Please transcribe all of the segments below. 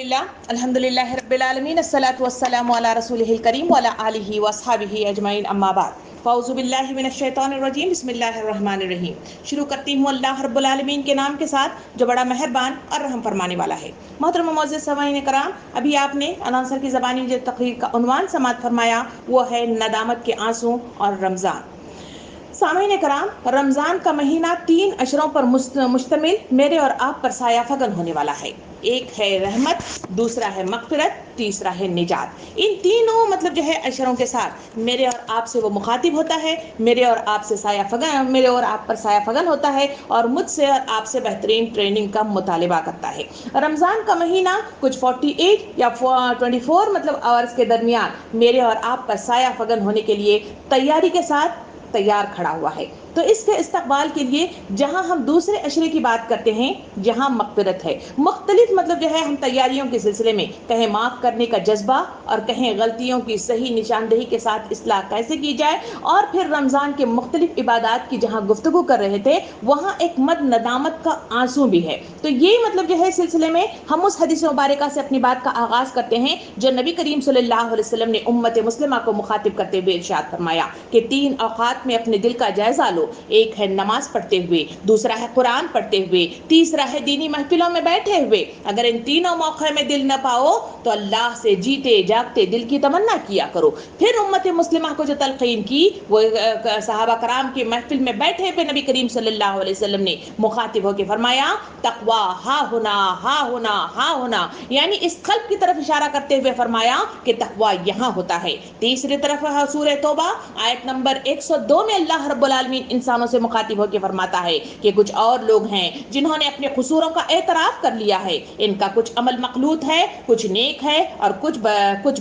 الحمدللہ رب العالمین الصلاۃ والسلام علی رسولہ الکریم وعلی آلہ واصحابہ اجمعین اما بعد فاعوذ باللہ من الشیطان الرجیم بسم اللہ الرحمن الرحیم۔ شروع کرتی ہوں اللہ رب العالمین کے نام کے ساتھ جو بڑا مہربان اور رحم فرمانے والا ہے۔ محترم معزز سامعین کرام، ابھی آپ نے اناؤنسر کی زبانی جو تقریر کا عنوان سماعت فرمایا وہ ہے ندامت کے آنسو اور رمضان۔ سامعین کرام، رمضان کا مہینہ 3 اشروں پر مشتمل میرے اور آپ پر سایہ فگن ہونے والا ہے۔ ایک ہے رحمت، دوسرا ہے مغفرت، تیسرا ہے نجات۔ ان تینوں اشروں کے ساتھ میرے اور آپ سے وہ مخاطب ہوتا ہے، میرے اور آپ پر سایہ فگن ہوتا ہے اور مجھ سے اور آپ سے بہترین ٹریننگ کا مطالبہ کرتا ہے۔ رمضان کا مہینہ کچھ 48 یا 24 آورز کے درمیان میرے اور آپ پر سایہ فگن ہونے کے لیے تیاری کے ساتھ تیار کھڑا ہوا ہے۔ تو اس کے استقبال کے لیے جہاں ہم دوسرے اشرے کی بات کرتے ہیں، جہاں مغفرت ہے، مختلف ہم تیاریوں کے سلسلے میں کہیں معاف کرنے کا جذبہ اور کہیں غلطیوں کی صحیح نشاندہی کے ساتھ اصلاح کیسے کی جائے، اور پھر رمضان کے مختلف عبادات کی جہاں گفتگو کر رہے تھے وہاں ایک ندامت کا آنسو بھی ہے۔ تو یہ سلسلے میں ہم اس حدیث مبارکہ سے اپنی بات کا آغاز کرتے ہیں جو نبی کریم صلی اللہ علیہ وسلم نے امت مسلمہ کو مخاطب کرتے ہوئے ارشاد فرمایا کہ 3 اوقات میں اپنے دل کا جائزہ لو۔ ایک ہے نماز پڑھتے ہوئے، دوسرا ہے قرآن پڑھتے ہوئے، تیسرا ہے دینی محفلوں میں بیٹھے ہوئے۔ اگر ان تینوں موقع میں دل نہ پاؤ تو اللہ سے جیتے جاگتے دل کی تمنا کیا کرو۔ پھر امت مسلمہ کو جو تلقین کی وہ صحابہ کرام کی محفل میں بیٹھے ہوئے نبی کریم صلی اللہ علیہ وسلم نے مخاطب ہو کے فرمایا تقویٰ ہا ہونا ہا ہونا ہا ہونا، یعنی اس قلب کی طرف اشارہ کرتے ہوئے فرمایا کہ تقویٰ یہاں ہوتا ہے۔ تیسری طرف سورہ توبہ آیت نمبر 102 میں اللہ رب العالمین انسانوں سے مخاطب ہو کے فرماتا ہے کہ کچھ اور لوگ ہیں جنہوں نے اپنے قصوروں کا اعتراف کر لیا ہے، ان کا کچھ عمل مخلوط ہے، کچھ نیک ہے اور کچھ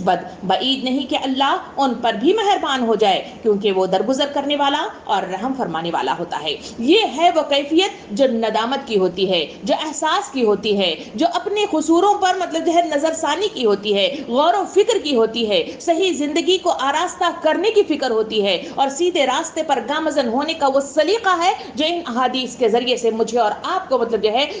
بد۔ بعید نہیں کہ اللہ ان پر بھی مہربان ہو جائے کیونکہ وہ درگزر کرنے والا اور رحم فرمانے والا ہوتا ہے۔ یہ ہے وہ کیفیت جو ندامت کی ہوتی ہے، جو احساس کی ہوتی ہے، جو اپنے قصوروں پر نظر ثانی کی ہوتی ہے، غور و فکر کی ہوتی ہے، صحیح زندگی کو آراستہ کرنے کی فکر ہوتی ہے اور سیدھے راستے پر گامزن ہونے کا وہ سلیقہ ہے جو ان احادیث کے ذریعے سے مجھے اور آپ کو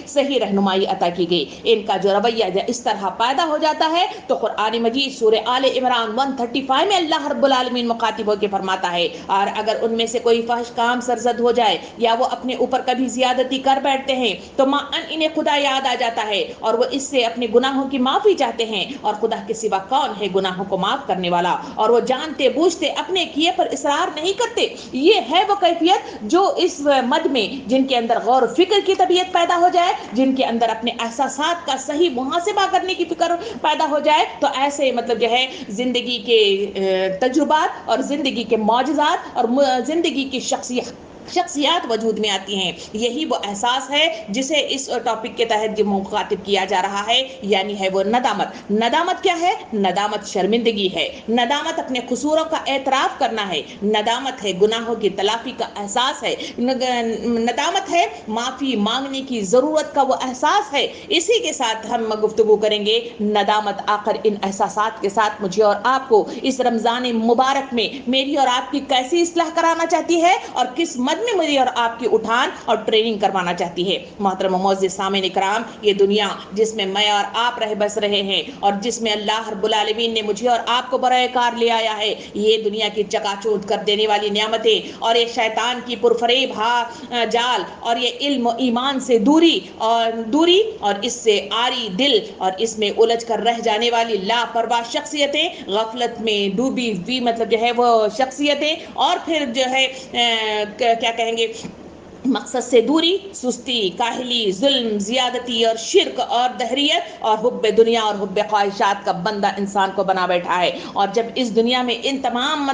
صحیح رہنمائی عطا کی گئی۔ ان کا جو رویہ اس طرح پیدا ہو جاتا ہے تو قرآن مجید سورہ آل عمران 135 میں اللہ رب العالمین مخاطب ہو کے فرماتا ہے اور اگر ان میں سے کوئی فحش کام سرزد ہو جائے یا وہ اپنے اوپر کبھی زیادتی کر بیٹھتے ہیں تو انہیں خدا یاد آ جاتا ہے اور وہ اس سے اپنے گناہوں کی معافی چاہتے ہیں، اور خدا کے سوا کون ہے گناہوں کو معاف کرنے والا، اور وہ جانتے بوجھتے اپنے کیے پر اصرار نہیں کرتے۔ یہ ہے وہ کیفیت جو اس مد میں جن کے اندر غور و فکر کی طبیعت پیدا ہو جائے، جن کے اندر اپنے احساسات کا صحیح محاسبہ کرنے کی فکر پیدا ہو جائے، تو ایسے زندگی کے تجربات اور زندگی کے معجزات اور زندگی کی شخصیات وجود میں آتی ہیں۔ یہی وہ احساس ہے جسے اس ٹاپک کے تحت جو مخاطب کیا جا رہا ہے، یعنی ہے وہ ندامت۔ ندامت کیا ہے؟ ندامت شرمندگی ہے، ندامت اپنے قصوروں کا اعتراف کرنا ہے، ندامت ہے گناہوں کی تلافی کا احساس ہے، ندامت ہے معافی مانگنے کی ضرورت کا وہ احساس ہے۔ اسی کے ساتھ ہم گفتگو کریں گے ندامت آخر ان احساسات کے ساتھ مجھے اور آپ کو اس رمضان مبارک میں میری اور آپ کی کیسی اصلاح کرانا چاہتی ہے اور کس مد میں میری اور آپ کی اٹھان اور ٹریننگ کروانا چاہتی ہے۔ محترم معزز سامعین کرام، یہ دنیا جس میں میں اور آپ رہ بس رہے ہیں اور جس میں اللہ رب العالمین نے مجھے اور آپ کو برائے کار لے آیا ہے، یہ دنیا کی چکا چوند کر دینے والی نعمتیں اور یہ شیطان کی پرفریب جال اور یہ علم و ایمان سے دوری اور اس سے آری دل اور اس میں الجھ کر رہ جانے والی لاپرواہ شخصیتیں، غفلت میں ڈوبی ہوئی وہ شخصیتیں، اور پھر کیا کہیں گے مقصد سے دوری، سستی، کاہلی، ظلم، زیادتی اور شرک اور دہریت اور حب دنیا اور حب خواہشات کا بندہ انسان کو بنا بیٹھا ہے۔ اور جب اس دنیا میں ان تمام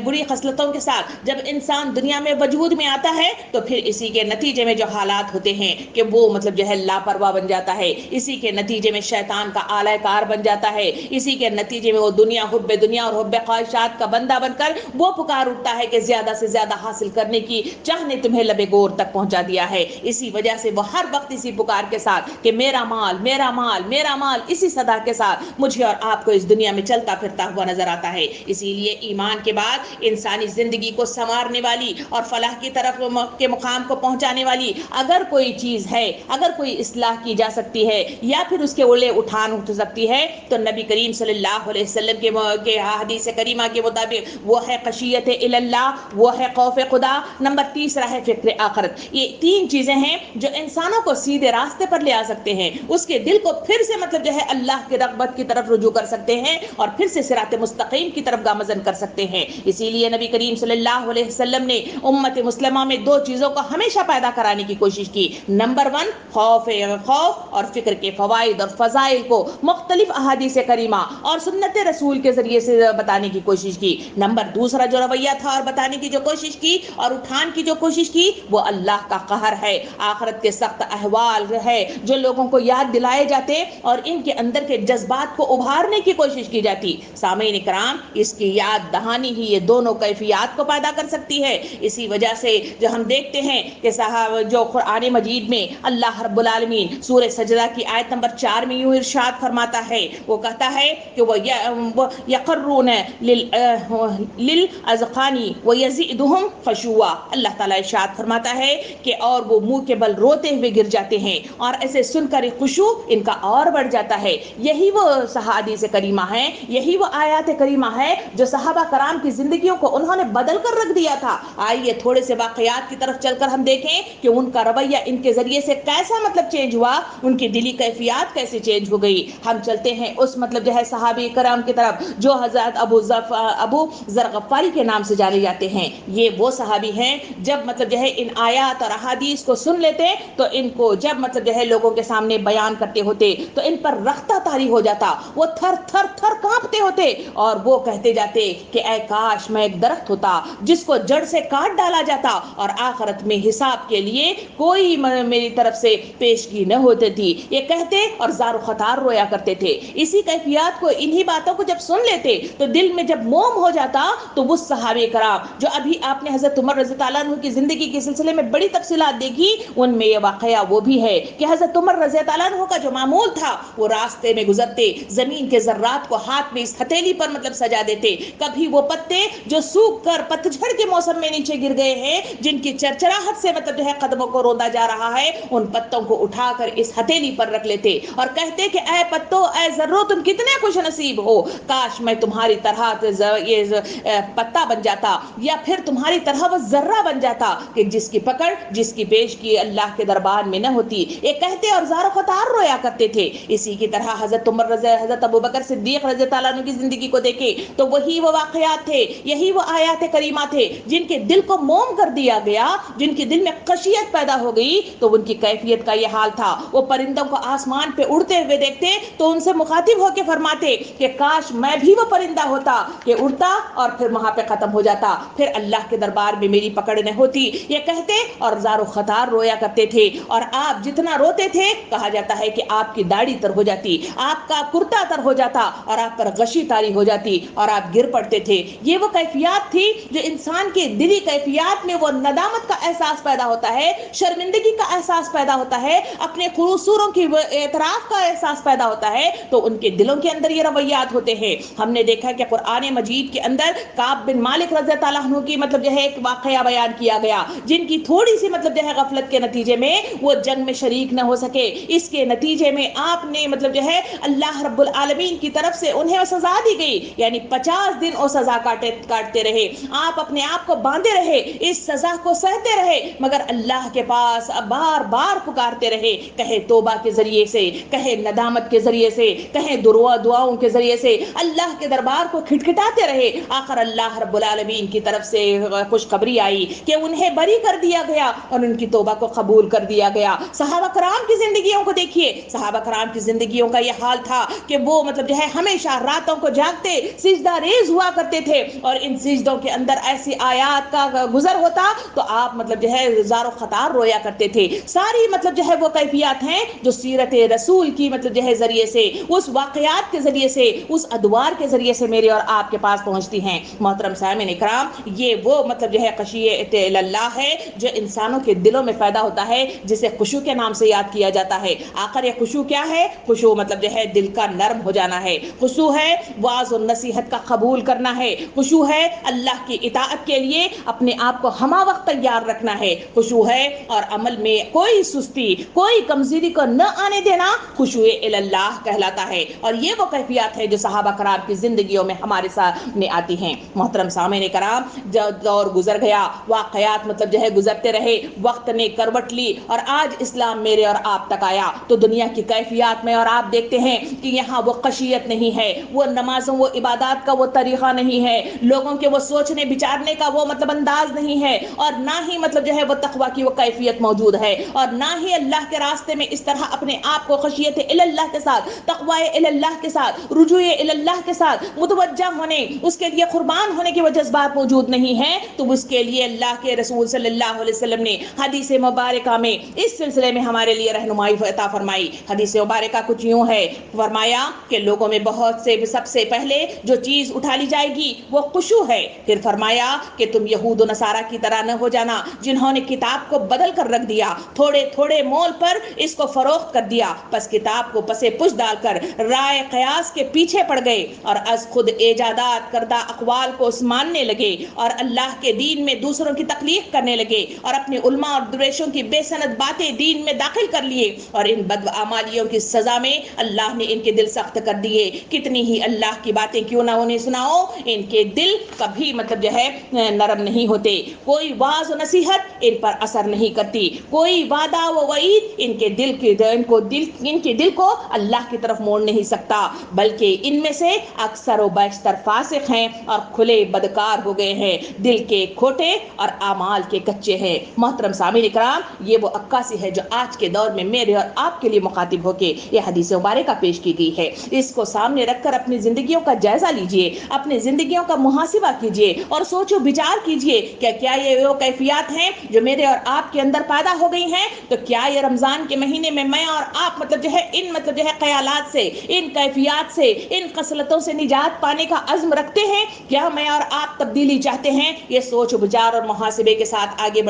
بری خصلتوں کے ساتھ جب انسان دنیا میں وجود میں آتا ہے تو پھر اسی کے نتیجے میں جو حالات ہوتے ہیں کہ وہ لاپرواہ بن جاتا ہے، اسی کے نتیجے میں شیطان کا آلہ کار بن جاتا ہے، اسی کے نتیجے میں وہ حب دنیا اور حب خواہشات کا بندہ بن کر وہ پکار اٹھتا ہے کہ زیادہ سے زیادہ حاصل کرنے کی چاہ نے تمہیں لب گور تک پہنچا دیا ہے. اسی وجہ سے وہ ہر وقت اسی پکار کے ساتھ کہ میرا مال میرا مال میرا مال، اسی صدا کے ساتھ مجھے اور آپ کو اس دنیا میں چلتا پھرتا ہوا نظر آتا ہے. اسی لیے ایمان کے بعد انسانی زندگی کو سنوارنے والی اور فلاح کی طرف کے مقام کو پہنچانے والی اگر کوئی چیز ہے، اگر کوئی اصلاح کی جا سکتی ہے یا پھر اس کے اولے اٹھان اٹھ سکتی ہے، تو نبی کریم صلی اللہ علیہ وسلم کے حدیث کریمہ کے مطابق وہ ہے خشیت اللہ، وہ ہے خوف خدا، نمبر تیسرا ہے فکر آخرت. یہ تین چیزیں ہیں جو انسانوں کو سیدھے راستے پر لے آ سکتے ہیں، اس کے دل کو پھر سے مطلب جو ہے اللہ کی رغبت کی طرف رجوع کر سکتے ہیں اور پھر سے صراط مستقیم کی طرف گامزن کر سکتے ہیں. اسی لیے نبی کریم صلی اللہ علیہ وسلم نے امت مسلمہ میں دو چیزوں کو ہمیشہ پیدا کرانے کی کوشش کی. نمبر 1 خوف اور فکر کے فوائد اور فضائل کو مختلف احادیث کریمہ اور سنت رسول کے ذریعے سے بتانے کی کوشش کی. نمبر دوسرا جو رویہ تھا اور بتانے کی جو کوشش کی اور اٹھان کی جو کوشش کی وہ اللہ کا قہر ہے، آخرت کے سخت احوال ہے جو لوگوں کو یاد دلائے جاتے اور ان کے اندر کے جذبات کو ابھارنے کی کوشش کی جاتی. سامعین کرام، اس کی یاد دہانی ہی یہ دونوں کیفیات کو پیدا کر سکتی ہے. اسی وجہ سے جو ہم دیکھتے ہیں کہ جو قرآن مجید میں اللہ رب العالمین سورہ سجدہ کی آیت نمبر 4 میں یوں ارشاد فرماتا ہے، وہ کہتا ہے کہ وہ یقرون للاذقان ویزیدہم خشوعا. اللہ تعالیٰ ارشاد فرماتا ہے کہ اور وہ منہ کے بل روتے ہوئے گر جاتے ہیں اور ایسے سن کر خشوع ان کا اور بڑھ جاتا ہے. یہی وہ احادیث کریمہ ہیں، یہی وہ آیات کریمہ ہے جو صحابہ کرام کی زندگیوں کو انہوں نے بدل کر رکھ دیا تھا. آئیے تھوڑے سے واقعات کی طرف چل کر ہم دیکھیں کہ ان کا رویہ ان کے ذریعے سے کیسا مطلب چینج ہوا، ان کی دلی کیفیات کیسے چینج ہو گئی. ہم چلتے ہیں اس مطلب جو ہے صحابی کرام کی طرف جو حضرت ابو ذر غفاری کے نام سے جانے جاتے ہیں. یہ وہ صحابی ہیں جب مطلب جو ہے ان آیات اور احادیث کو سن لیتے تو ان کو جب مطلب جو ہے لوگوں کے سامنے بیان کرتے ہوتے تو ان پر رختہ طاری ہو جاتا، وہ تھر تھر تھر کانپتے ہوتے اور وہ کہتے جاتے کہ اے کاش میں ایک درخت ہوتا جس کو جڑ سے کاٹ ڈالا جاتا اور آخرت میں حساب کے لیے کوئی میری طرف سے پیشگی نہ ہوتی تھی. یہ کہتے اور زار و خطار رویا کرتے تھے. اسی کیفیات کو، انہی باتوں کو جب سن لیتے تو دل میں جب موم ہو جاتا تو وہ صحابہ کرام جو ابھی آپ نے حضرت عمر رضی اللہ عنہ کی زندگی کے سلسلے میں بڑی تفصیلات دیکھی، ان میں یہ واقعہ وہ بھی ہے کہ حضرت عمر رضی اللہ عنہ کا جو معمول تھا وہ راستے میں گزرتے زمین کے ذرات کو ہاتھ میں اس ہتھیلی پر مطلب سجا دیتے. کبھی وہ پتے جو سوکھ کر پتجھڑ کے موسم میں نیچے گر گئے ہیں، جن کی چرچراہٹ سے مطلب جو ہے قدموں کو روندا جا رہا ہے، ان پتوں کو اٹھا کر اس ہتھیلی پر رکھ لیتے اور کہتے کہ اے پتو، اے ذرو، تم کتنے خوش نصیب ہو، کاش میں تمہاری طرح یہ پتا بن جاتا یا پھر تمہاری طرح وہ ذرہ بن جاتا کہ جس کی پکڑ، جس کی پیشگی اللہ کے دربار میں نہ ہوتی. یہ کہتے اور زار و خطار رویا کرتے تھے. اسی کی طرح حضرت عمر حضرت ابوبکر صدیق رضی اللہ عنہ کی زندگی کو دیکھے تو وہی وہ واقعات تھے، یہی وہ آیات کریمہ تھے جن کے دل کو موم کر دیا گیا، جن کے دل میں خشیت پیدا ہو گئی. تو ان کی کیفیت کا یہ حال تھا، وہ پرندوں کو آسمان پہ اڑتے ہوئے دیکھتے تو ان سے مخاطب ہو کے فرماتے کہ کاش میں بھی وہ پرندہ ہوتا کہ اڑتا اور پھر وہاں پہ ختم ہو جاتا، پھر اللہ کے دربار میں میری پکڑ نہ ہوتی. یہ کہتے اور زار و خطار رویا کرتے تھے. اور آپ جتنا روتے تھے کہا جاتا ہے کہ آپ کی داڑھی تر ہو جاتی، آپ کا کرتا تر ہو جاتا اور آپ پر غشی طاری ہو جاتی اور آپ گر پڑتے تھے. یہ وہ کیفیات تھی جو انسان کے دلی کیفیات میں وہ ندامت کا احساس پیدا ہوتا ہے، شرمندگی کا احساس پیدا ہوتا ہے، اپنے قصوروں کی اعتراف کا احساس پیدا ہوتا ہے. تو ان کے دلوں کے اندر یہ رویات ہوتے ہیں. ہم نے دیکھا کہ قرآن مجید کے اندر کعب بن مالک رضی اللہ عنہ کی مطلب جو ہے ایک واقعہ بیان کیا گیا، جن کی تھوڑی سی مطلب جو ہے غفلت کے نتیجے میں وہ جنگ میں شریک نہ ہو سکے. اس کے نتیجے میں آپ نے مطلب جو ہے اللہ رب العالمین کی طرف سے انہیں سزا دی گئی، یعنی 50 دن وہ سزا کاٹتے رہے. آپ اپنے آپ کو باندھے رہے، اس سزا کو سہتے رہے، مگر اللہ کے پاس بار بار پکارتے رہے، کہے توبہ کے ذریعے سے، کہے ندامت کے ذریعے سے، کہے دعاؤں کے ذریعے سے اللہ کے دربار کو کھٹکھٹاتے رہے. آخر اللہ رب العالمین کی طرف سے خوشخبری آئی کہ انہیں بری کر دیا گیا اور ان کی توبہ کو قبول کر دیا گیا. صحابہ کرام کی زندگیوں کو دیکھیے، صحابہ کرام کی زندگیوں کا یہ حال تھا کہ وہ مطلب جو ہے ہمیشہ راتوں کو جاگتے سجدہ ریز ہوا کرتے تھے اور ان سجدوں کے اندر ایسی آیات کا گزر ہوتا تو آپ مطلب جو ہے زار و خطار رویا کرتے تھے. ساری مطلب جو ہے وہ کیفیات ہیں جو سیرت رسول کی مطلب جو ہے ذریعے سے، اس واقعات کے ذریعے سے، اس ادوار کے ذریعے سے میرے اور آپ کے پاس پہنچتی ہیں. محترم سامعین کرام، یہ وہ مطلب جو ہے خشیت اللہ ہے جو انسانوں کے دلوں میں پیدا ہوتا ہے، جسے خشوع کے نام سے یاد کیا جاتا ہے۔ آخر یہ خشوع کیا ہے؟ خشوع مطلب جو ہے دل کا نرم ہو جانا ہے، خشوع ہے واعظ و نصیحت کا قبول کرنا ہے، خشوع ہے اللہ کی اطاعت کے لیے اپنے آپ کو ہمہ وقت تیار رکھنا ہے، خشوع ہے اور عمل میں کوئی سستی کوئی کمزوری کو نہ آنے دینا خشوع اللہ کہلاتا ہے۔ اور یہ وہ کیفیات ہے جو صحابہ کرام کی زندگیوں میں ہمارے سامنے آتی ہیں۔ محترم سامعین کرام، دور گزر گیا، واقعات مطلب جو ہے گزرتے رہے، وقت نے کروٹ لی اور آج اسلام میرے اور آپ تک آیا تو دنیا کی کیفیات میں اور آپ دیکھتے ہیں کہ یہاں وہ خشیت نہیں ہے، وہ نمازوں وہ عبادات کا وہ طریقہ نہیں ہے، لوگوں کے وہ سوچنے بچارنے کا وہ مطلب انداز نہیں ہے، اور نہ ہی مطلب جو ہے وہ تقویٰ کی وہ کیفیت موجود ہے، اور نہ ہی اللہ کے راستے میں اس طرح اپنے آپ کو خشیت اللہ کے ساتھ، تقویٰ اللہ کے ساتھ، رجوع اللہ کے ساتھ متوجہ ہونے، اس کے لیے قربان ہونے کے وہ جذبات موجود نہیں ہیں، تو اس کے لیے اللہ کے رسول صلی اللہ علیہ وسلم نے حدیث مبارکہ میں اس سلسلے میں ہمارے لیے رہنمائی عطا فرمائی۔ حدیث مبارکہ کچھ یوں ہے، فرمایا کہ لوگوں میں بہت سے سب سے پہلے جو چیز اٹھا لی جائے گی وہ خشوع ہے۔ پھر فرمایا کہ تم یہود و نصارہ کی طرح نہ ہو جانا جنہوں نے کتاب کو بدل کر رکھ دیا، تھوڑے تھوڑے مول پر اس کو فروخت کر دیا، پس کتاب کو پسے پش ڈال کر رائے قیاس کے پیچھے پڑ گئے اور از خود ایجادات کردہ اقوال کو ماننے لگے اور اللہ کے دین میں دوسروں کی تخلیق کرنے لگے اور اپنے علماء اور درویشوں کی بے سند باتیں دین میں داخل کر لیے، اور ان بدعمالیوں کی سزا میں اللہ نے ان کے دل سخت کر دیے۔ کتنی ہی اللہ کی باتیں کیوں نہ انہیں سناؤ، ان کے دل کبھی مطلب جو ہے نرم نہیں ہوتے، کوئی واعظ و نصیحت ان پر اثر نہیں کرتی، کوئی وعدہ و وعید ان کے دل کو اللہ کی طرف موڑ نہیں سکتا، بلکہ ان میں سے اکثر و بیشتر فاسق ہیں اور کھلے بدکار ہو گئے ہیں، دل کے کھوٹے اور اعمال کے کچے ہیں۔ محترم سامعین کرام، یہ وہ عکاسی ہے جو آج کے دور میں میرے اور آپ کے لیے مخاطب ہو کے یہ حدیث مبارکہ پیش کی گئی ہے۔ اس کو سامنے رکھ کر اپنی زندگیوں کا جائزہ لیجئے، اپنی زندگیوں کا محاسبہ کیجئے اور سوچ و بچار کیجئے کہ کیا یہ وہ کیفیات ہیں جو میرے اور آپ کے اندر پیدا ہو گئی ہیں؟ تو کیا یہ رمضان کے مہینے میں میں اور آپ مطلب جو ہے خیالات سے، ان کیفیات سے، ان خصلتوں سے نجات پانے کا عزم رکھتے ہیں؟ کیا میں اور آپ تبدیلی چاہتے ہیں؟ یہ سوچ و بچار اور محاسبے کے ساتھ آگے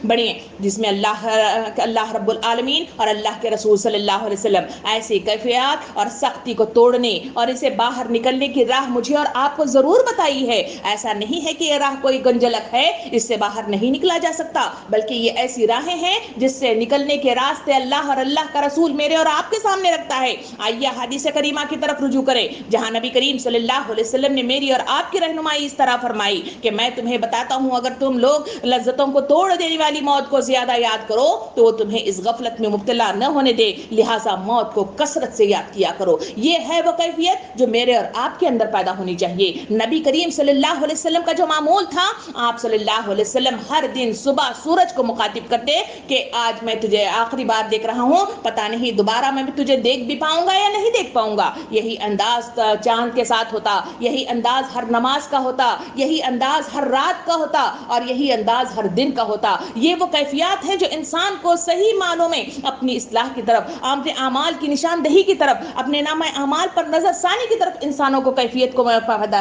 بڑھیں، جس میں اللہ رب العالمین اور اللہ کے رسول صلی اللہ علیہ وسلم ایسی کیفیات اور سختی کو توڑنے اور اسے باہر نکلنے کی راہ مجھے اور آپ کو ضرور بتائی ہے۔ ایسا نہیں ہے کہ یہ راہ کوئی گنجلک ہے، اس سے باہر نہیں نکلا جا سکتا، بلکہ یہ ایسی راہیں ہیں جس سے نکلنے کے راستے اللہ اور اللہ کا رسول میرے اور آپ کے سامنے رکھتا ہے۔ آئیے حدیث کریمہ کی طرف رجوع کریں، جہاں نبی کریم صلی اللہ علیہ وسلم نے میری اور آپ کی رہنمائی اس طرح فرمائی کہ میں تمہیں بتاتا ہوں، اگر تم لوگ لذتوں کو توڑ دینے والی موت کو زیادہ یاد کرو تو وہ تمہیں اس غفلت میں مبتلا نہ ہونے دے، لہٰذا موت کو کثرت سے یاد کیا کرو۔ یہ ہے وہ کیفیت جو میرے اور آپ کے اندر پیدا ہونی چاہیے۔ نبی کریم صلی اللہ علیہ وسلم کا جو معمول تھا، آپ صلی اللہ علیہ وسلم ہر دن صبح سورج کو مخاطب کرتے کہ آج میں تجھے آخری بار دیکھ رہا ہوں، پتہ نہیں دوبارہ میں تجھے دیکھ بھی پاؤں گا یا نہیں دیکھ پاؤں گا۔ یہی انداز چاند کے ساتھ ہوتا، یہی انداز ہر نماز کا ہوتا، یہی انداز ہر رات کا ہوتا اور یہی انداز ہر دن کا ہوتا۔ یہ وہ کیفیات ہیں جو انسان کو صحیح معنوں میں اپنی اصلاح کی طرف، اپنے اعمال کی نشاندہی کی طرف، اپنے نامہ اعمال پر نظر ثانی کی طرف انسانوں کو کیفیت کو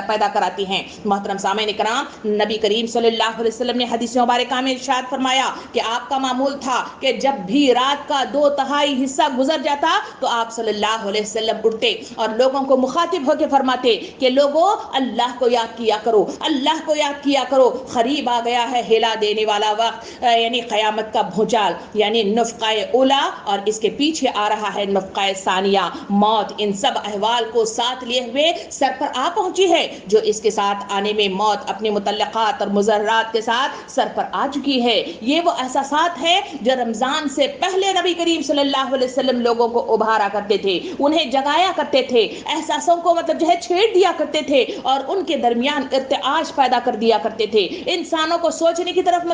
پیدا کراتی ہیں۔ محترم سامعین کرام، نبی کریم صلی اللہ علیہ وسلم نے حدیث مبارکہ میں ارشاد فرمایا کہ آپ کا معمول تھا کہ جب بھی رات کا 2/3 حصہ گزر جاتا تو آپ صلی اللہ علیہ وسلم اٹھتے اور لوگوں کو مخاطب ہو کے فرماتے کہ لوگوں، اللہ کو یاد کیا کرو، اللہ کو یاد کیا کرو، قریب آ گیا ہے ہلا دینے والا وقت، یعنی قیامت کا بھونچال، یعنی نفخہ اولا، اور اس کے پیچھے آ رہا ہے نفخہ ثانیہ، موت۔ ان سب احوال کو ساتھ لیے ہوئے سر پر آ پہنچی ہے، جو اس کے ساتھ آنے میں موت اپنے متعلقات اور مضرات کے ساتھ سر پر آ چکی ہے۔ یہ وہ احساسات ہے جو رمضان سے پہلے نبی کریم صلی اللہ علیہ وسلم لوگوں کو ابھارا کرتے تھے، انہیں جگایا کرتے تھے، احساسوں کو چھیڑ دیا کرتے تھے اور ان کے درمیان ارتعاش پیدا کر دیا کرتے تھے، انسانوں کو سوچنے کی طرف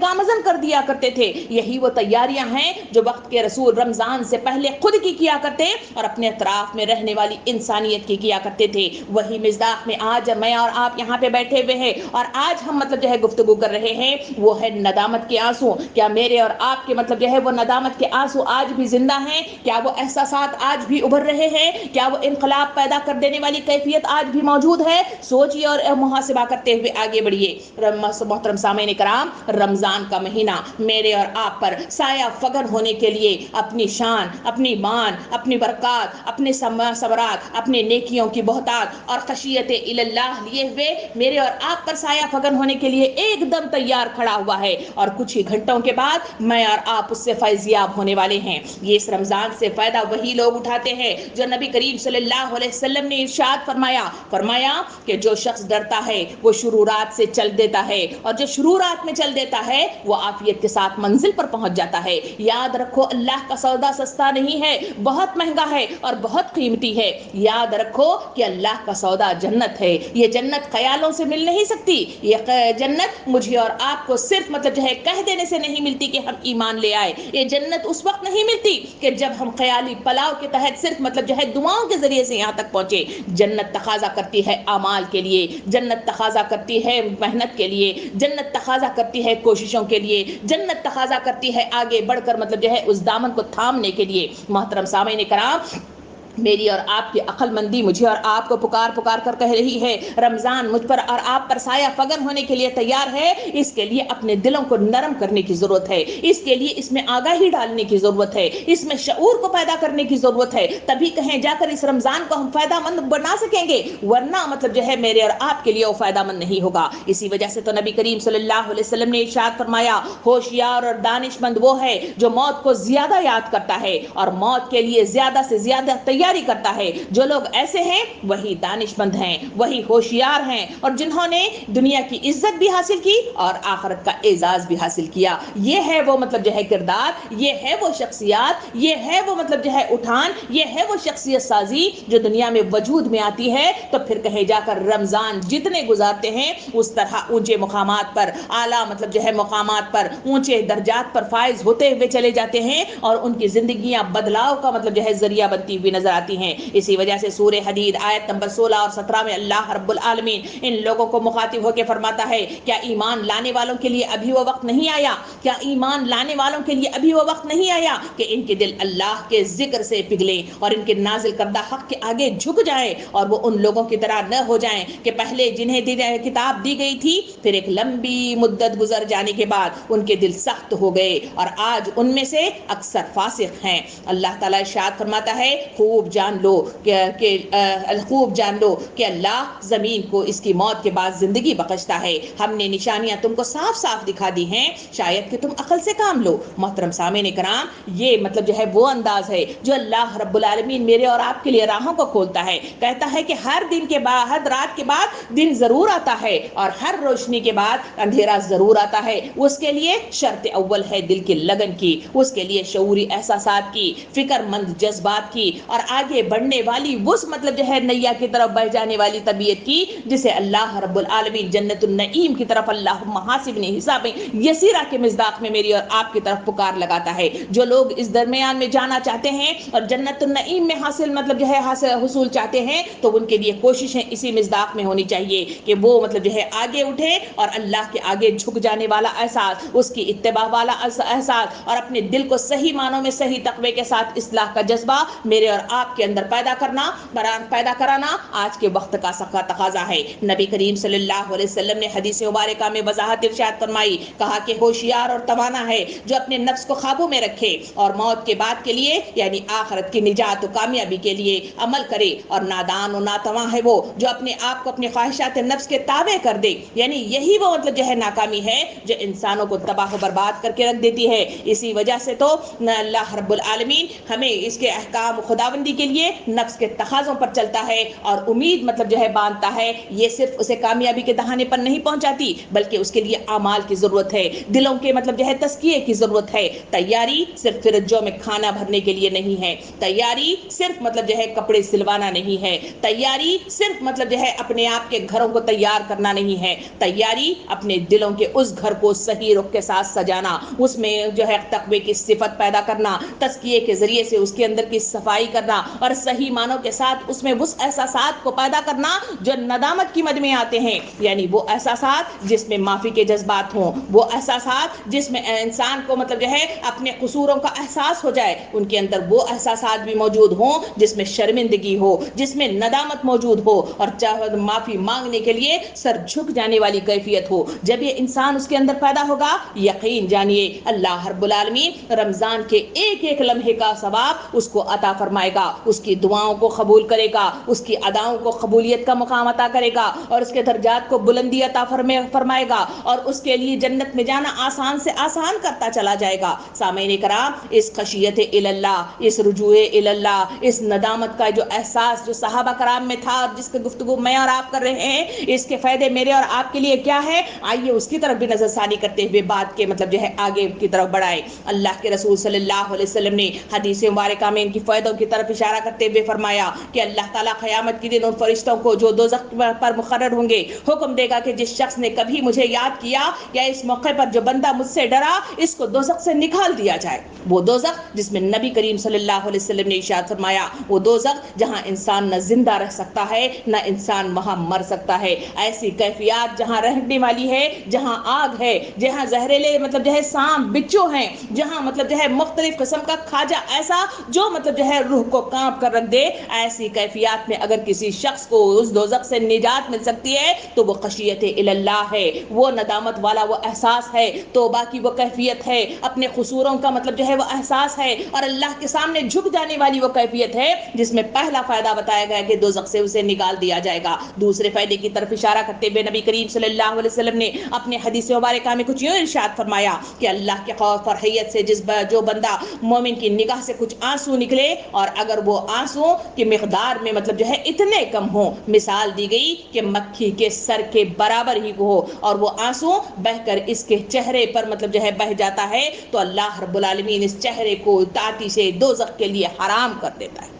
گامزن کر دیا کرتے تھے۔ یہی وہ تیاریاں ہیں جو وقت کے رسول رمضان سے پہلے خود کی کیا کرتے اور اپنے اطراف میں رہنے والی انسانیت کی کیا کرتے تھے۔ وہی مصداق میں آج میں اور آپ یہاں پہ بیٹھے ہوئے ہیں اور آج ہم گفتگو کر رہے ہیں، وہ ہے ندامت کے آنسو۔ کیا میرے اور آپ کے وہ ندامت کے آنسو آج بھی زندہ ہیں؟ کیا وہ احساسات آج بھی ابھر رہے ہیں؟ کیا وہ انقلاب پیدا کر دینے والی کیفیت آج بھی موجود ہے؟ سوچئے اور محاسبہ کرتے ہوئے آگے بڑھیے۔ محترم سامعین کرام، رمضان کا مہینہ میرے اور آپ پر سایہ فگن ہونے کے لیے اپنی شان، اپنی مان، اپنی برکات، اپنے ثمرات، اپنے نیکیوں کی بہتات اور خشیت اللہ لیے ہوئے میرے اور آپ پر سایہ فگن ہونے کے لیے ایک دم تیار کھڑا ہوا ہے، اور کچھ ہی گھنٹوں کے بعد میں اور آپ اس سے فیض یاب ہونے والے ہیں۔ یہ اس رمضان سے فائدہ وہی لوگ اٹھاتے ہیں جو نبی کریم صلی اللہ علیہ وسلم نے ارشاد فرمایا کہ جو شخص ڈرتا ہے وہ شرورات سے چل دیتا ہے، اور جو شرورات میں چل دیتا ہے وہ عافیت کے ساتھ منزل پر پہنچ جاتا ہے۔ یاد رکھو، اللہ کا سودا سستا نہیں ہے، بہت مہنگا ہے اور بہت قیمتی ہے۔ یاد رکھو کہ اللہ کا سودا جنت ہے۔ یہ جنت خیالوں سے مل نہیں سکتی، یہ جنت مجھے اور آپ کو صرف کہہ دینے سے نہیں ملتی کہ ہم ایمان لے آئے۔ یہ جنت اس وقت نہیں ملتی کہ جب ہم خیالی پلاؤ کے تحت صرف دعاؤں کے ذریعے سے یہاں تک پہنچے۔ جنت تقاضا کرتی ہے اعمال کے لیے، جنت تقاضا کرتی ہے محنت کے لیے، جنت تقاضا کرتی ہے کوششوں کے لیے، جنت تقاضا کرتی ہے آگے بڑھ کر اس دامن کو تھامنے کے لیے۔ محترم سامعین کرام، میری اور آپ کی عقل مندی مجھے اور آپ کو پکار کر کہہ رہی ہے، رمضان مجھ پر اور آپ پر سایہ فگن ہونے کے لیے تیار ہے۔ اس کے لیے اپنے دلوں کو نرم کرنے کی ضرورت ہے، اس کے لیے اس میں آگاہی ڈالنے کی ضرورت ہے، اس میں شعور کو پیدا کرنے کی ضرورت ہے، تبھی کہیں جا کر اس رمضان کو ہم فائدہ مند بنا سکیں گے، ورنہ میرے اور آپ کے لیے وہ فائدہ مند نہیں ہوگا۔ اسی وجہ سے تو نبی کریم صلی اللہ علیہ وسلم نے ارشاد فرمایا، ہوشیار اور دانش مند وہ ہے جو موت کو زیادہ یاد کرتا ہے اور موت کے لیے زیادہ سے زیادہ تیاری کرتا ہے۔ جو لوگ ایسے ہیں وہی دانش مند ہیں، وہی ہوشیار ہیں، اور جنہوں نے دنیا کی عزت بھی حاصل کی اور آخرت کا اعزاز بھی حاصل کیا۔ یہ ہے وہ کردار، یہ ہے وہ شخصیات، یہ ہے وہ اٹھان، یہ ہے وہ شخصیت سازی جو دنیا میں وجود میں آتی ہے۔ تو پھر کہیں جا کر رمضان جتنے گزارتے ہیں اس طرح اونچے مقامات پر، اعلیٰ مقامات پر، اونچے درجات پر فائز ہوتے ہوئے چلے جاتے ہیں، اور ان کی زندگیاں بدلاؤ کا ذریعہ بنتی ہوئی نظر آتی ہیں۔ اسی وجہ سے سورہ حدید آیت نمبر 16 اور 17 میں اللہ رب العالمین ان لوگوں کو مخاطب ہو کے فرماتا ہے، کیا ایمان لانے والوں کے لیے ابھی وہ وقت نہیں آیا؟ کیا ایمان لانے والوں کے لیے ابھی وہ وقت نہیں آیا کہ ان کے دل اللہ کے ذکر سے پگھلیں اور ان کے نازل کردہ حق کے آگے جھک جائیں، اور وہ ان لوگوں کی طرح نہ ہو جائیں کہ پہلے جنہیں کتاب دی گئی تھی پھر ایک لمبی مدت گزر جانے کے بعد ان کے دل سخت ہو گئے اور آج ان میں سے اکثر فاسق ہیں۔ اللہ تعالیٰ ارشاد فرماتا ہے، خوب جان لو کہ اللہ زمین کو اس کی موت کے بعد زندگی بخشتا ہے۔ ہم نے نشانیاں تم کو صاف صاف دکھا دی ہیں، شاید کہ تم عقل سے کام لو۔ محترم سامعین کرام، یہ وہ انداز ہے جو اللہ رب العالمین میرے اور آپ کے لیے راہوں کو کھولتا ہے۔ کہتا ہے کہ ہر دن کے بعد، ہر رات کے بعد دن ضرور آتا ہے، اور ہر روشنی کے بعد اندھیرا ضرور آتا ہے۔ اس کے لیے شرط اول ہے دل کی لگن کی، اس کے لیے شعوری احساسات کی، فکر مند جذبات کی، اور آگے بڑھنے والی اس نیا کی طرف بہ جانے والی طبیعت کی، جسے اللہ رب العالمین جنت النعیم کی طرف اللہم حاسبنی حسابا یسیرا کے مصداق میں میری اور آپ کی طرف پکار لگاتا ہے۔ جو لوگ اس درمیان میں جانا چاہتے ہیں اور جنت النعیم میں حصول چاہتے ہیں، تو ان کے لیے کوششیں اسی مصداق میں ہونی چاہیے کہ وہ آگے اٹھے اور اللہ کے آگے جھک جانے والا احساس، اس کی اتباع والا احساس، اور اپنے دل کو صحیح معنوں میں صحیح تقوی کے ساتھ اصلاح کا جذبہ میرے اور آپ کے اندر پیدا کرانا آج کے وقت کا سخت تقاضا ہے۔ نبی کریم صلی اللہ علیہ وسلم نے حدیث مبارکہ میں وضاحت ارشاد فرمائی، کہا کہ ہوشیار اور توانا ہے جو اپنے نفس کو قابو میں رکھے اور موت کے بعد کے لیے یعنی آخرت کی نجات و کامیابی کے لیے عمل کرے، اور نادان و ناتواں ہے وہ جو اپنے آپ کو اپنے خواہشات نفس کے تابع کر دے، یعنی یہی وہ ناکامی ہے جو انسانوں کو تباہ و برباد کر کے رکھ دیتی ہے۔ اسی وجہ سے تو اللہ رب العالمین ہمیں اس کے احکام خداوندی کے لیے نفس کے تقاضوں پر چلتا ہے اور امید باندھتا ہے۔ یہ صرف اسے کامیابی کے دہانے پر نہیں پہنچاتی بلکہ اس کے لیے اعمال کی ضرورت ہے، دلوں کے تزکیے کی ضرورت ہے۔ تیاری صرف فرجوں میں کھانا بھرنے کے لیے نہیں ہے، تیاری صرف کپڑے سلوانا نہیں ہے، تیاری صرف اپنے آپ کے گھروں کو تیار کرنا نہیں ہے، تیاری اپنے دلوں کے اس گھر کو صحیح رخ کے ساتھ سجانا، اس میں تقوی کی صفت پیدا کرنا، تزکیے کے ذریعے سے اس کے اندر کی صفائی کرنا، کرنا اور صحیح معنوں کے ساتھ اس میں اس احساسات کو پیدا کرنا جو ندامت کی مد میں آتے ہیں، یعنی وہ احساسات جس میں معافی کے جذبات ہوں، وہ احساسات جس میں انسان کو مطلب جو ہے اپنے قصوروں کا احساس ہو جائے، ان کے اندر وہ احساسات بھی موجود ہوں جس میں شرمندگی ہو، جس میں ندامت موجود ہو اور چاہے معافی مانگنے کے لیے سر جھک جانے والی کیفیت ہو۔ جب یہ انسان اس کے اندر پیدا ہوگا، یقین جانیے اللہ رب العالمین رمضان کے ایک ایک لمحے کا ثواب اس کو عطا فرمائے گا، اس کی دعاؤں کو قبول کرے گا، اس کی اداؤں کو قبولیت کا مقام عطا کرے گا اور اس کے درجات کو بلندی عطا فرمائے گا اور اس کے لیے جنت میں جانا آسان سے آسان کرتا چلا جائے گا۔ سامعین کرام، اس خشیت اللہ، اس رجوع اللہ، اس ندامت کا جو احساس جو صحابہ کرام میں تھا اور جس کی گفتگو میں اور آپ کر رہے ہیں، اس کے فائدے میرے اور آپ کے لیے کیا ہے، آئیے اس کی طرف بھی نظر ثانی کرتے ہوئے بات کے مطلب جو ہے آگے کی طرف بڑھائے۔ اللہ کے رسول صلی اللہ علیہ وسلم نے حدیث مبارکہ میں ان کی فائدوں کی طرف اشارہ کرتے ہوئے فرمایا کہ اللہ تعالیٰ قیامت کے دن ان فرشتوں کو جو دوزخ پر مقرر ہوں گے حکم دے گا کہ جس شخص نے کبھی مجھے یاد کیا یا اس موقع پر جو بندہ مجھ سے ڈرا، اس کو دوزخ سے نکال دیا جائے۔ وہ دوزخ جس میں نبی کریم صلی اللہ علیہ وسلم نے ارشاد فرمایا، وہ دوزخ جہاں انسان نہ زندہ رہ سکتا ہے نہ انسان وہاں مر سکتا ہے، ایسی کیفیات جہاں رہنے والی ہے، جہاں آگ ہے، جہاں زہریلے مطلب جو ہے سانپ بچھو ہیں، جہاں مطلب جو ہے مختلف قسم کا کھاجا ایسا جو مطلب جو ہے روح کو کانپ کر رکھ دے، ایسی کیفیات میں اگر کسی شخص کو اس دوزخ سے نجات مل سکتی ہے تو وہ خشیت اللہ ہے، وہ ندامت والا وہ احساس ہے، توبہ کی وہ کیفیت ہے، اپنے قصوروں کا مطلب جو ہے وہ احساس ہے اور اللہ کے سامنے جھک جانے والی وہ کیفیت ہے جس میں پہلا فائدہ بتایا گیا کہ دوزخ سے اسے نکال دیا جائے گا۔ دوسرے فائدے کی طرف اشارہ کرتے ہوئے نبی کریم صلی اللہ علیہ وسلم نے اپنے حدیث مبارکہ میں کچھ یوں ارشاد فرمایا کہ اللہ کے خوف اور حیت سے جو بندہ مومن کی نگاہ سے کچھ آنسو نکلے اور اگر وہ آنسو کی مقدار میں مطلب جو ہے اتنے کم ہوں، مثال دی گئی کہ مکھی کے سر کے برابر ہی ہو اور وہ آنسو بہ کر اس کے چہرے پر مطلب جو ہے بہ جاتا ہے تو اللہ رب العالمین اس چہرے کو آتش دوزخ کے لیے حرام کر دیتا ہے۔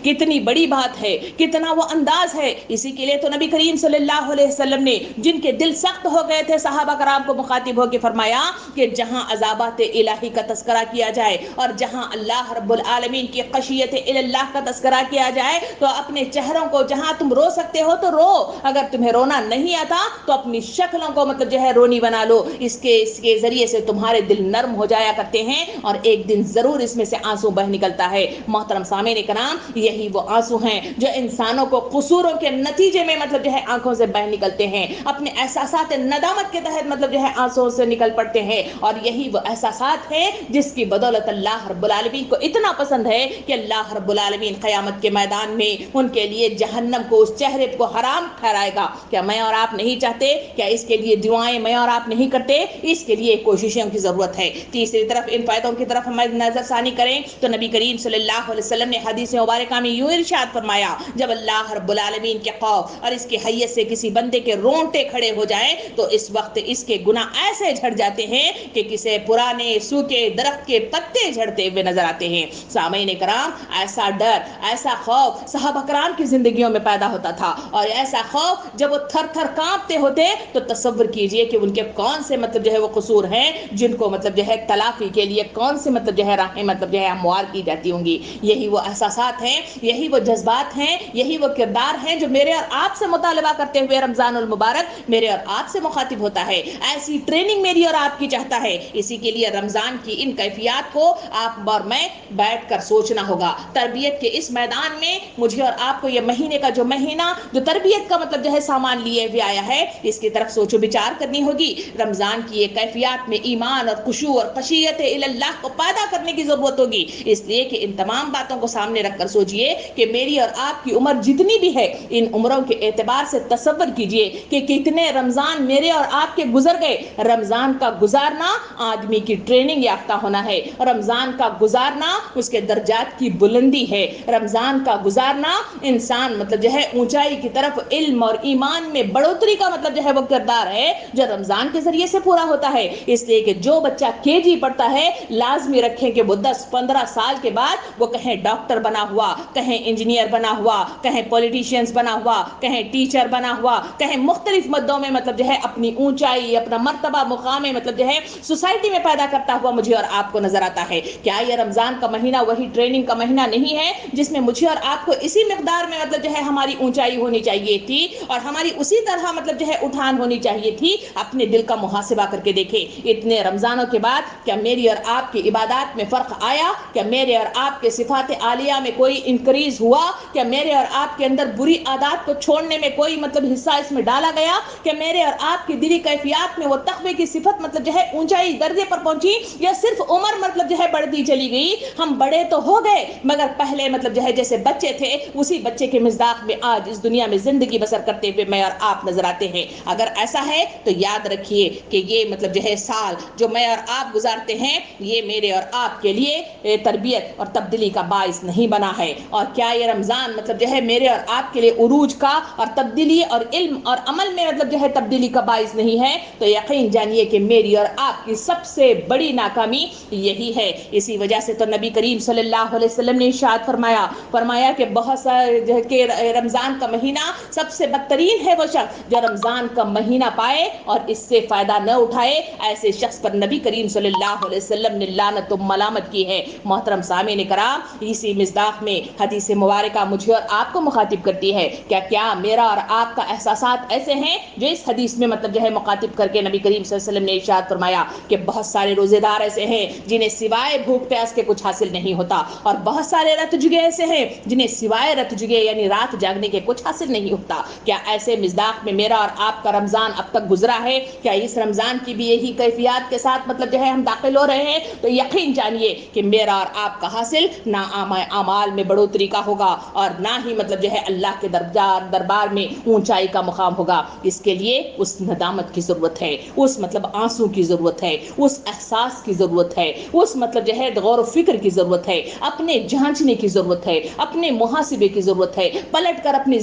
کتنی بڑی بات ہے، کتنا وہ انداز ہے۔ اسی کے لیے تو نبی کریم صلی اللہ علیہ وسلم نے جن کے دل سخت ہو گئے تھے صحابہ کرام کو مخاطب ہو کے فرمایا کہ جہاں عذابات الہی کا تذکرہ کیا جائے اور جہاں اللہ رب العالمین کی خشیت اللہ کا تذکرہ کیا جائے تو اپنے چہروں کو جہاں تم رو سکتے ہو تو رو، اگر تمہیں رونا نہیں آتا تو اپنی شکلوں کو مطلب جو ہے رونی بنا لو، اس کے ذریعے سے تمہارے دل نرم ہو جایا کرتے ہیں اور ایک دن ضرور اس میں سے آنسو بہ نکلتا ہے۔ محترم سامعین کرام، یہی وہ آنسو ہیں جو انسانوں کو قصوروں کے نتیجے میں مطلب جو ہے آنکھوں سے بہ نکلتے ہیں، اپنے احساسات ندامت کے تحت مطلب جو ہے آنسوں سے نکل پڑتے ہیں اور یہی وہ احساسات ہیں جس کی بدولت اللہ رب العالمین کو اتنا پسند ہے کہ اللہ رب العالمین قیامت کے میدان میں ان کے لیے جہنم کو اس چہرے کو حرام ٹھہرائے گا۔ کیا میں اور آپ نہیں چاہتے؟ کیا اس کے لیے دعائیں میں اور آپ نہیں کرتے؟ اس کے لیے کوششوں کی ضرورت ہے۔ تیسری طرف ان فائدوں کی طرف ہم نظر ثانی کریں تو نبی کریم صلی اللہ علیہ وسلم نے حدیث مبارکہ میں یوں ارشاد فرمایا، جب اللہ رب العالمین کے خوف اور اس کی حیت سے کسی بندے کے رونٹے کھڑے ہو جائیں تو اس وقت اس کے گناہ ایسے جھڑ جاتے ہیں کہ کسی پرانے سوکھے درخت کے پتے جھڑتے ہوئے نظر آتے ہیں۔ سامعین کرام، ایسا ڈر، ایسا خوف صحابہ کرام کی زندگیوں میں پیدا ہوتا تھا اور ایسا خوف جب وہ تھر تھر کانپتے ہوتے تو تصور کیجئے کہ ان کے کون سے مطلب جو ہے وہ قصور ہیں جن کو مطلب جو ہے تلافی کے لیے کون سے مطلب جو ہے راہیں مطلب جو ہے ہموار کی جاتی ہوں گی۔ یہی وہ احساسات ہیں، یہی وہ جذبات ہیں، یہی وہ کردار ہیں جو میرے اور آپ سے مطالبہ کرتے ہوئے رمضان المبارک میرے اور آپ سے مخاطب ہوتا ہے۔ ایسی ٹریننگ میری اور آپ کی چاہتا ہے۔ اسی کے لیے رمضان کی ان کیفیات کو آپ اور میں بیٹھ کر سوچنا ہوگا۔ تربیت کے اس میدان میں مجھے اور آپ کو یہ مہینے کا جو مہینہ جو تربیت کا مطلب جو ہے سامان لیے ہوئے آیا ہے، اس کی طرف سوچ و بچار کرنی ہوگی۔ رمضان کی یہ کیفیات میں ایمان اور خشوع اور خشیت اللہ کو پیدا کرنے کی ضرورت ہوگی، اس لیے کہ ان تمام باتوں کو سامنے رکھ کر سوچئے کہ میری اور آپ کی عمر جتنی بھی ہے، ان عمروں کے اعتبار سے تصور کیجئے کہ کتنے رمضان میرے اور آپ کے گزر گئے۔ رمضان کا گزارنا آدمی کی ٹریننگ یافتہ ہونا ہے، رمضان کا گزارنا اس کے درجات کی بلندی ہے، رمضان کا گزارنا انسان مطلب جو ہے اونچائی کی طرف علم اور ایمان میں بڑھوتری کا مطلب جو ہے وہ کردار ہے جو رمضان کے ذریعے سے پورا ہوتا ہے۔ اس لیے کہ جو بچہ KG پڑھتا ہے لازمی رکھیں کہ وہ 10-15 سال کے بعد وہ کہیں ڈاکٹر بنا ہوا ہوا، کہیں انجینئر بنا ہوا، کہیں پولیٹیشینز بنا ہوا، کہیں ٹیچر بنا ہوا، کہیں مختلف مدوں میں مطلب جو ہے اپنی اونچائی، اپنا مرتبہ، مقام مطلب جو ہے سوسائٹی میں پیدا کرتا ہوا مجھے اور آپ کو نظر آتا ہے. کیا یہ رمضان کا مہینہ وہی ٹریننگ کا مہینہ نہیں ہے جس میں مجھے اور آپ کو اسی مقدار میں مطلب جو ہے ہماری اونچائی ہونی چاہیے تھی اور ہماری اسی طرح مطلب جو ہے اٹھان ہونی چاہیے تھی؟ اپنے دل کا محاسبہ کر کے دیکھیں. اتنے رمضانوں کے بعد کیا میری اور آپ کی عبادات میں فرق آیا؟ کیا میرے اور آپ کے صفات عالیہ میں کوئی انکریز ہوا؟ کیا میرے اور آپ کے اندر بری عادات کو چھوڑنے میں کوئی مطلب حصہ اس میں ڈالا گیا؟ کیا میرے اور آپ کی دلی کیفیات میں وہ تقوی کی صفت مطلب جو ہے اونچائی درجے پر پہنچی، یا صرف عمر مطلب جو ہے بڑھتی چلی گئی؟ ہم بڑے تو ہو گئے مگر پہلے مطلب جو ہے جیسے بچے تھے اسی بچے کے مزاج میں آج اس دنیا میں زندگی بسر کرتے ہوئے میں اور آپ نظر آتے ہیں. اگر ایسا ہے تو یاد رکھیے کہ یہ مطلب جو ہے سال جو میں اور آپ گزارتے ہیں یہ میرے اور آپ کے لیے تربیت اور تبدیلی کا باعث نہیں بنا ہے. اور کیا یہ رمضان مطلب جو ہے میرے اور آپ کے لیے عروج کا اور تبدیلی اور علم اور عمل میں مطلب جو ہے تبدیلی کا باعث نہیں ہے؟ تو یقین جانیے کہ میری اور آپ کی سب سے بڑی ناکامی یہی ہے. اسی وجہ سے تو نبی کریم صلی اللہ علیہ وسلم نے ارشاد فرمایا کہ بہت سارے کہ رمضان کا مہینہ سب سے بدترین ہے وہ شخص جو رمضان کا مہینہ پائے اور اس سے فائدہ نہ اٹھائے. ایسے شخص پر نبی کریم صلی اللہ علیہ وسلم نے لعنت و ملامت کی ہے. محترم سامعین کرام، اسی مصداق میں حدیث مبارکہ مجھے اور آپ کو مخاطب کرتی ہے. کیا میرا اور آپ کا احساسات ایسے ہیں جو اس حدیث میں مطلب جو ہے مخاطب کر کے نبی کریم صلی اللہ علیہ وسلم نے ارشاد فرمایا کہ بہت سارے روزے دار ایسے ہیں جنہیں سوائے بھوک پیاس کے کچھ حاصل نہیں ہوتا، اور بہت سارے رت جگے ایسے ہیں جنہیں سوائے رت جگے یعنی رات جاگنے کے کچھ حاصل نہیں ہوتا. کیا ایسے مصداق میں میرا اور آپ کا رمضان اب تک گزرا ہے؟ کیا اس رمضان کی بھی یہی کیفیات کے ساتھ مطلب جو ہے ہم داخل ہو رہے ہیں؟ تو یقین جانیے کہ میرا اور آپ کا حاصل نہ اعمال میں بڑھوتری کا ہوگا اور نہ ہی مطلب جو ہے اللہ کے دربار میں اونچائی کا مقام ہوگا. اس کے لیے اس ندامت کی ضرورت ہے، اس مطلب آنسو کی ضرورت ہے، اس احساس کی ضرورت ہے، اس مطلب جو ہے غور و فکر کی ضرورت ہے، اپنے جانچنے کی ضرورت ہے، اپنے محاسبے کی ضرورت ہے. پلٹ کر اپنی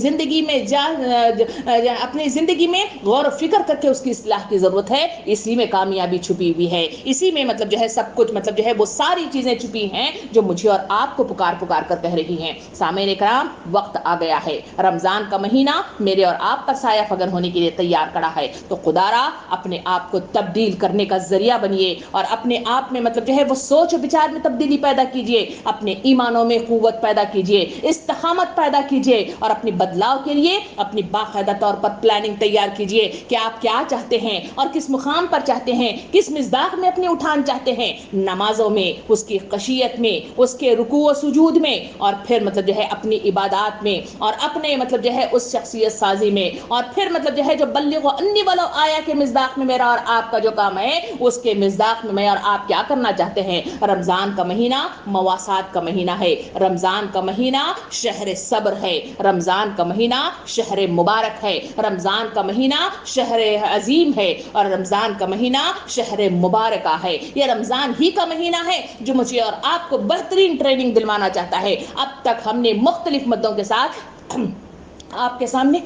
زندگی میں غور و فکر کر کے اس کی اصلاح کی ضرورت ہے. اسی میں کامیابی چھپی ہوئی ہے، اسی میں مطلب جو ہے سب کچھ مطلب جو ہے وہ ساری چیزیں چھپی ہیں جو مجھے اور آپ کو پکار کر کہہ رہی ہیں. سامعین کرام، وقت آ گیا ہے. رمضان کا مہینہ میرے اور آپ پر سایہ فگن ہونے کے لیے تیار کھڑا ہے. تو خدا را اپنے آپ کو تبدیل کرنے کا ذریعہ بنیے اور اپنے آپ میں مطلب جو ہے وہ سوچ و بچار میں تبدیلی پیدا کیجیے، اپنے ایمانوں میں قوت پیدا کیجیے، استقامت پیدا کیجیے اور اپنے بدلاؤ کے لیے اپنی باقاعدہ طور پر پلاننگ تیار کیجیے کہ آپ کیا چاہتے ہیں اور کس مقام پر چاہتے ہیں، کس مصداق میں اپنے اٹھان چاہتے ہیں. نمازوں میں، اس کی خشیت میں، اس کے رکوع و سجود میں، اور پھر مطلب جو ہے اپنی عبادات میں، اور اپنے مطلب جو ہے اس شخصیت سازی میں، اور پھر مطلب جو ہے جو بلغ انی ولو آیا کے مصداق میں میرا اور آپ کا جو کام ہے اس کے مصداق میں اور آپ کیا کرنا چاہتے ہیں. رمضان کا مہینہ مواسات کا مہینہ ہے، رمضان کا مہینہ شہر صبر ہے، رمضان کا مہینہ شہر مبارک ہے، رمضان کا مہینہ شہر عظیم ہے، اور رمضان کا مہینہ شہر مبارکہ ہے. یہ رمضان ہی کا مہینہ ہے جو مجھے اور آپ کو بہترین ٹریننگ دلوانا چاہتا ہے. اب تک ہم نے مختلف مدوں کے ساتھ آپ کے سامنے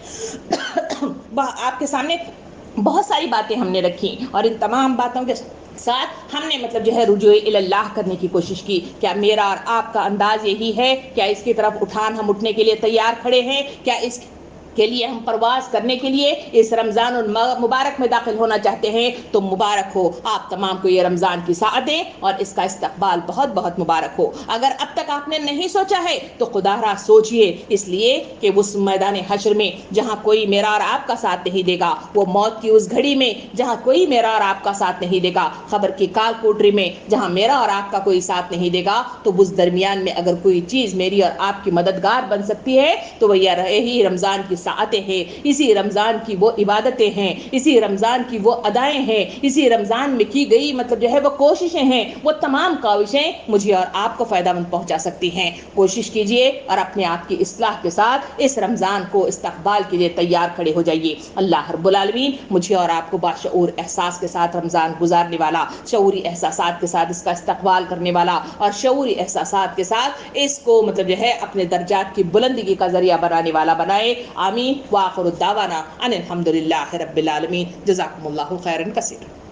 بہت ساری باتیں ہم نے رکھی، اور ان تمام باتوں کے ساتھ ہم نے مطلب جو ہے رجوع اللہ کرنے کی کوشش کی. کیا میرا اور آپ کا انداز یہی ہے؟ کیا اس کی طرف ہم اٹھنے کے لیے تیار کھڑے ہیں؟ کیا اس کے لیے ہم پرواز کرنے کے لیے اس رمضان المبارک میں داخل ہونا چاہتے ہیں؟ تو مبارک ہو آپ تمام کو یہ رمضان کی ساعتیں اور اس کا استقبال بہت بہت مبارک ہو. اگر اب تک آپ نے نہیں سوچا ہے تو خدا را سوچئے، اس لیے کہ اس میدان حشر میں جہاں کوئی میرا اور آپ کا ساتھ نہیں دے گا، وہ موت کی اس گھڑی میں جہاں کوئی میرا اور آپ کا ساتھ نہیں دے گا، خبر کی کال کوٹری میں جہاں میرا اور آپ کا کوئی ساتھ نہیں دے گا، تو اس درمیان میں اگر کوئی چیز میری اور آپ کی مددگار بن سکتی ہے تو وہ یہی رمضان کی ساعتیں ہیں، اسی رمضان کی وہ عبادتیں ہیں، اسی رمضان کی وہ ادائیں ہیں، اسی رمضان میں کی گئی مطلب جو ہے وہ کوششیں ہیں. وہ تمام کاوشیں مجھے اور آپ کو فائدہ مند پہنچا سکتی ہیں. کوشش کیجئے اور اپنے آپ کی اصلاح کے ساتھ اس رمضان کو استقبال کے لیے تیار کھڑے ہو جائیے. اللہ رب العالمین مجھے اور آپ کو باشعور احساس کے ساتھ رمضان گزارنے والا، شعوری احساسات کے ساتھ اس کا استقبال کرنے والا، اور شعوری احساسات کے ساتھ اس کو مطلب جو ہے اپنے درجات کی بلندگی کا ذریعہ بنانے والا بنائے. آمین. وآخر الدعوانا ان الحمد للہ رب العالمین. جزاکم اللہ خیرا کثیرا.